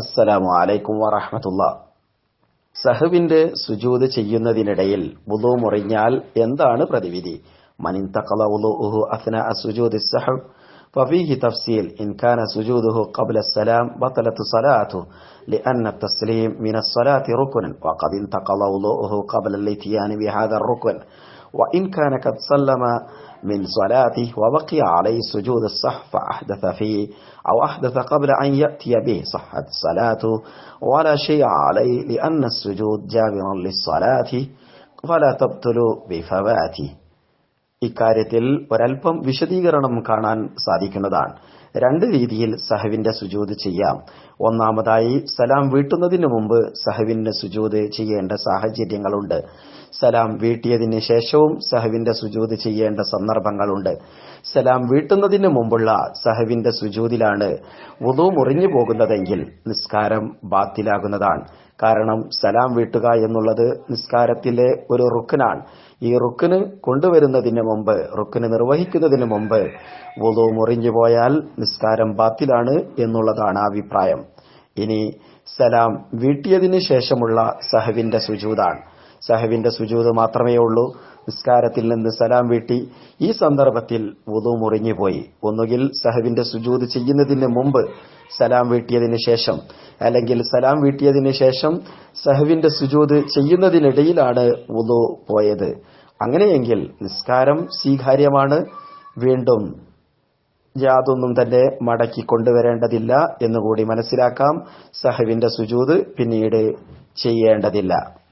അസ്സലാമു അലൈക്കും വറഹ്മത്തുള്ളാ. സഹവിന്റെ സുജൂദ് ചെയ്യുന്നതിനിടയിൽ വുളു മുറിഞ്ഞാൽ എന്താണ് പ്രതിവിധി? മൻ ഇൻതഖള വുളുഉഹു അസ്നാഅ സുജൂദി സഹവ് ففيه تفصيل إن كان سجوده قبل السلام بطلت صلاته لأن التسليم من الصلاة ركن وقد انتقل وضوءه قبل الاتيان بهذا الركن وإن كان قد سلم من صلاته وبقي عليه سجود الصح فأحدث فيه أو أحدث قبل أن يأتي به صحت صلاته ولا شيء عليه لأن السجود جابر للصلاة فلا تبطل بفواته. ഇക്കാര്യത്തിൽ ഒരൽപ്പം വിശദീകരണം കാണാൻ സാധിക്കുന്നതാണ്. രണ്ട് രീതിയിൽ സഹവിന്റെ സുജൂദ് ചെയ്യാം. ഒന്നാമതായി സലാം വീട്ടുന്നതിന് മുമ്പ് സഹവിന്റെ സുജൂദ് ചെയ്യേണ്ട സാഹചര്യങ്ങളുണ്ട്. സലാം വീട്ടിയതിന് ശേഷവും സഹവിന്റെ സുജൂദ് ചെയ്യേണ്ട സന്ദർഭങ്ങളുണ്ട്. സലാം വീട്ടുന്നതിന് മുമ്പുള്ള സഹവിന്റെ സുജൂദിലാണ് വുളു മുറിഞ്ഞു പോകുന്നതെങ്കിൽ നിസ്കാരം ബാത്തിലാകുന്നതാണ്. കാരണം സലാം വീട്ടുക എന്നുള്ളത് നിസ്കാരത്തിലെ ഒരു റുക്നാണ്. ഈ റുക്ന് കൊണ്ടുവരുന്നതിന് മുമ്പ്, റുക്ന് നിർവഹിക്കുന്നതിന് മുമ്പ് വുളു മുറിഞ്ഞു പോയാൽ നിസ്കാരം ബാത്തിലാണ് എന്നുള്ളതാണ് അഭിപ്രായം. ഇനി സലാം വീട്ടിയതിന് ശേഷമുള്ള സഹവിന്റെ സുജൂദാണ്. സഹവിന്റെ സുജൂദ് മാത്രമേ ഉള്ളൂ. നിസ്കാരത്തിൽ നിന്ന് സലാം വീട്ടി, ഈ സന്ദർഭത്തിൽ വുളു മുറിഞ്ഞുപോയി. ഒന്നുകിൽ സഹവിന്റെ സുജൂദ് ചെയ്യുന്നതിന് മുമ്പ് സലാം വീട്ടിയതിന് ശേഷം, അല്ലെങ്കിൽ സലാം വീട്ടിയതിന് ശേഷം സഹവിന്റെ സുജൂദ് ചെയ്യുന്നതിനിടയിലാണ് വുളു പോയത്. അങ്ങനെയെങ്കിൽ നിസ്കാരം സ്വീകാര്യമാണ്. വീണ്ടും യാതൊന്നും തന്നെ മടക്കി കൊണ്ടുവരേണ്ടതില്ല എന്നുകൂടി മനസ്സിലാക്കാം. സഹവിന്റെ സുജൂദ് പിന്നീട് ചെയ്യേണ്ടതില്ല.